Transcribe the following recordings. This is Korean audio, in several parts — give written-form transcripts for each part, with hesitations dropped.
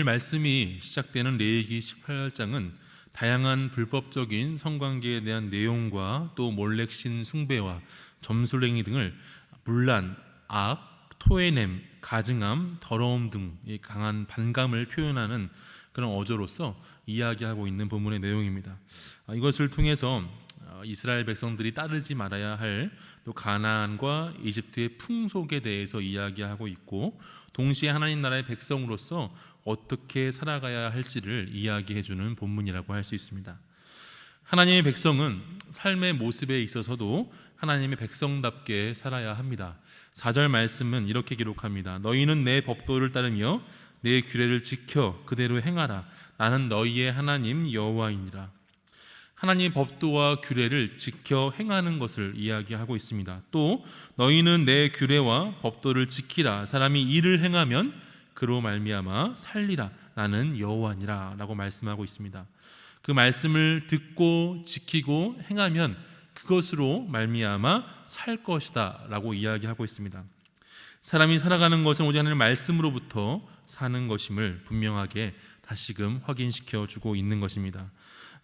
오늘 말씀이 시작되는 레위기 18장은 다양한 불법적인 성관계에 대한 내용과 또 몰렉신 숭배와 점술행위 등을 문란, 악, 토해냄, 가증함, 더러움 등의 강한 반감을 표현하는 그런 어조로서 이야기하고 있는 본문의 내용입니다. 이것을 통해서 이스라엘 백성들이 따르지 말아야 할 또 가나안과 이집트의 풍속에 대해서 이야기하고 있고, 동시에 하나님 나라의 백성으로서 어떻게 살아가야 할지를 이야기해주는 본문이라고 할 수 있습니다. 하나님의 백성은 삶의 모습에 있어서도 하나님의 백성답게 살아야 합니다. 4절 말씀은 이렇게 기록합니다. 너희는 내 법도를 따르며 내 규례를 지켜 그대로 행하라. 나는 너희의 하나님 여호와이니라. 하나님의 법도와 규례를 지켜 행하는 것을 이야기하고 있습니다. 또 너희는 내 규례와 법도를 지키라. 사람이 이를 행하면 그로 말미암아 살리라. 나는 여호와니라 라고 말씀하고 있습니다. 그 말씀을 듣고 지키고 행하면 그것으로 말미암아 살 것이다 라고 이야기하고 있습니다. 사람이 살아가는 것은 오직 하나님의 말씀으로부터 사는 것임을 분명하게 다시금 확인시켜 주고 있는 것입니다.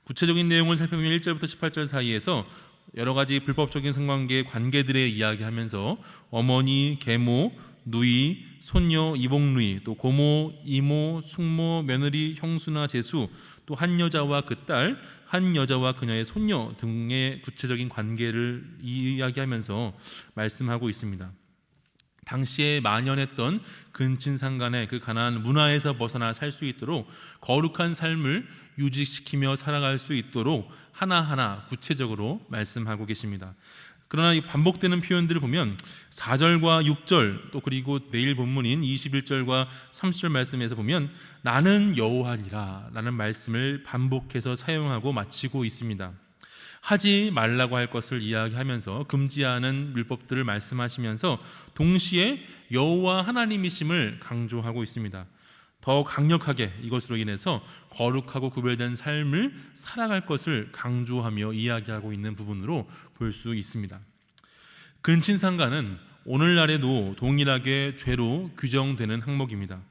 구체적인 내용을 살펴보면 1절부터 18절 사이에서 여러 가지 불법적인 성관계의 관계들에 이야기하면서 어머니, 계모, 누이, 손녀, 이복누이, 또 고모, 이모, 숙모, 며느리, 형수나 제수, 또 한 여자와 그 딸, 한 여자와 그녀의 손녀 등의 구체적인 관계를 이야기하면서 말씀하고 있습니다. 당시에 만연했던 근친상간의 그 가나안 문화에서 벗어나 살 수 있도록 거룩한 삶을 유지시키며 살아갈 수 있도록 하나하나 구체적으로 말씀하고 계십니다. 그러나 이 반복되는 표현들을 보면 4절과 6절 또 그리고 내일 본문인 21절과 30절 말씀에서 보면 나는 여호와니라 라는 말씀을 반복해서 사용하고 마치고 있습니다. 하지 말라고 할 것을 이야기하면서 금지하는 율법들을 말씀하시면서 동시에 여호와 하나님이심을 강조하고 있습니다. 더 강력하게 이것으로 인해서 거룩하고 구별된 삶을 살아갈 것을 강조하며 이야기하고 있는 부분으로 볼 수 있습니다. 근친상간은 오늘날에도 동일하게 죄로 규정되는 항목입니다.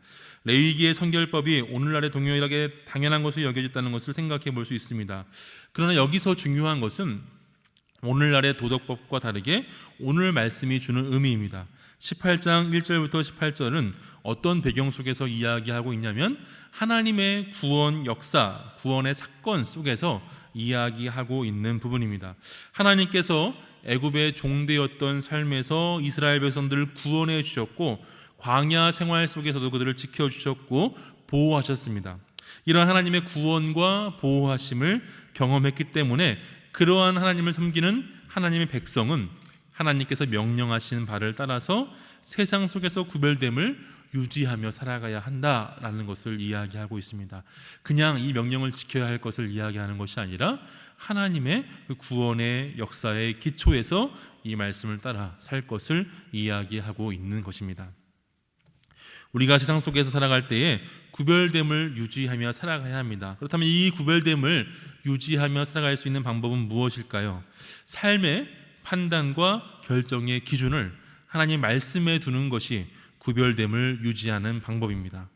레위기의 성결법이 오늘날에 동일하게 당연한 것을 여겨졌다는 것을 생각해 볼 수 있습니다. 그러나 여기서 중요한 것은 오늘날의 도덕법과 다르게 오늘 말씀이 주는 의미입니다. 18장 1절부터 18절은 어떤 배경 속에서 이야기하고 있냐면 하나님의 구원 역사, 구원의 사건 속에서 이야기하고 있는 부분입니다. 하나님께서 애굽의 종되었던 삶에서 이스라엘 백성들을 구원해 주셨고 광야 생활 속에서도 그들을 지켜주셨고 보호하셨습니다. 이러한 하나님의 구원과 보호하심을 경험했기 때문에 그러한 하나님을 섬기는 하나님의 백성은 하나님께서 명령하시는 바를 따라서 세상 속에서 구별됨을 유지하며 살아가야 한다라는 것을 이야기하고 있습니다. 그냥 이 명령을 지켜야 할 것을 이야기하는 것이 아니라 하나님의 그 구원의 역사의 기초에서 이 말씀을 따라 살 것을 이야기하고 있는 것입니다. 우리가 세상 속에서 살아갈 때에 구별됨을 유지하며 살아가야 합니다. 그렇다면 이 구별됨을 유지하며 살아갈 수 있는 방법은 무엇일까요? 삶의 판단과 결정의 기준을 하나님 말씀에 두는 것이 구별됨을 유지하는 방법입니다.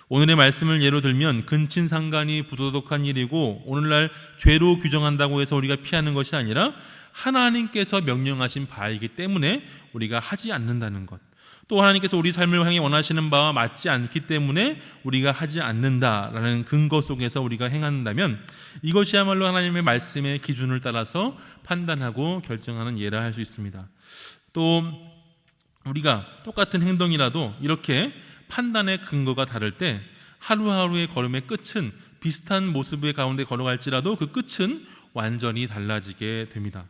오늘의 말씀을 예로 들면 근친상간이 부도덕한 일이고 오늘날 죄로 규정한다고 해서 우리가 피하는 것이 아니라 하나님께서 명령하신 바이기 때문에 우리가 하지 않는다는 것, 또 하나님께서 우리 삶을 향해 원하시는 바와 맞지 않기 때문에 우리가 하지 않는다라는 근거 속에서 우리가 행한다면 이것이야말로 하나님의 말씀의 기준을 따라서 판단하고 결정하는 예라 할 수 있습니다. 또 우리가 똑같은 행동이라도 이렇게 판단의 근거가 다를 때 하루하루의 걸음의 끝은 비슷한 모습의 가운데 걸어갈지라도 그 끝은 완전히 달라지게 됩니다.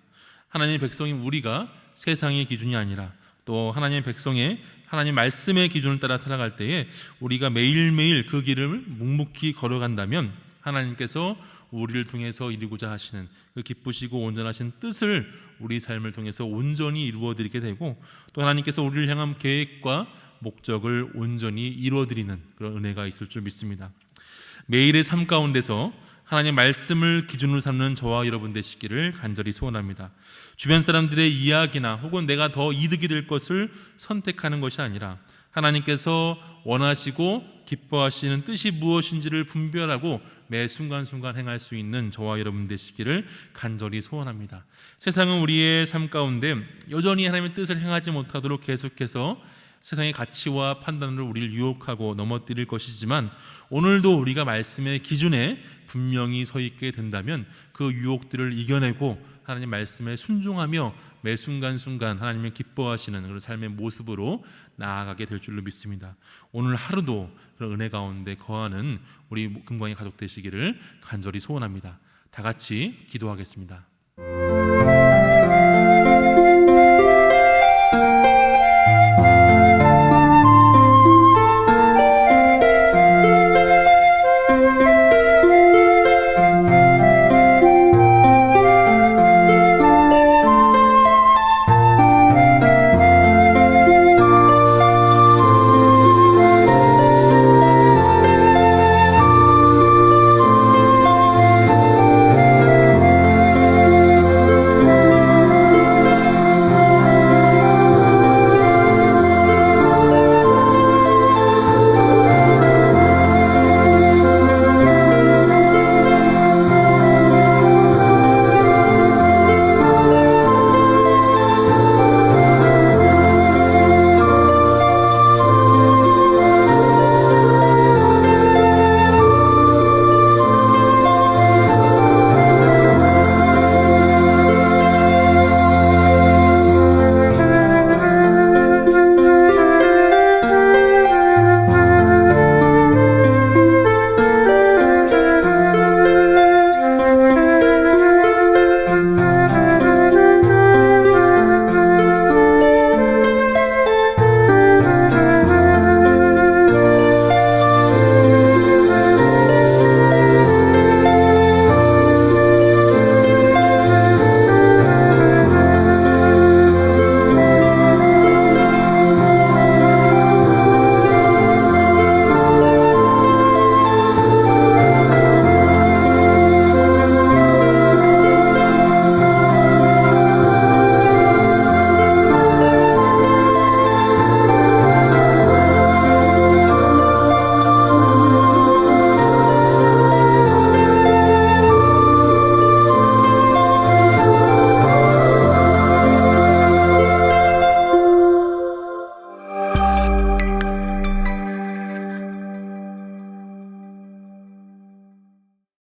하나님의 백성인 우리가 세상의 기준이 아니라 또 하나님의 백성의 하나님 말씀의 기준을 따라 살아갈 때에 우리가 매일매일 그 길을 묵묵히 걸어간다면 하나님께서 우리를 통해서 이루고자 하시는 그 기쁘시고 온전하신 뜻을 우리 삶을 통해서 온전히 이루어드리게 되고 또 하나님께서 우리를 향한 계획과 목적을 온전히 이루어드리는 그런 은혜가 있을 줄 믿습니다. 매일의 삶 가운데서 하나님의 말씀을 기준으로 삼는 저와 여러분 되시기를 간절히 소원합니다. 주변 사람들의 이야기나 혹은 내가 더 이득이 될 것을 선택하는 것이 아니라 하나님께서 원하시고 기뻐하시는 뜻이 무엇인지를 분별하고 매 순간순간 행할 수 있는 저와 여러분 되시기를 간절히 소원합니다. 세상은 우리의 삶 가운데 여전히 하나님의 뜻을 행하지 못하도록 계속해서 세상의 가치와 판단으로 우리를 유혹하고 넘어뜨릴 것이지만, 오늘도 우리가 말씀의 기준에 분명히 서 있게 된다면 그 유혹들을 이겨내고 하나님 말씀에 순종하며 매 순간순간 하나님의 기뻐하시는 그런 삶의 모습으로 나아가게 될 줄로 믿습니다. 오늘 하루도 그런 은혜 가운데 거하는 우리 금광의 가족 되시기를 간절히 소원합니다. 다 같이 기도하겠습니다.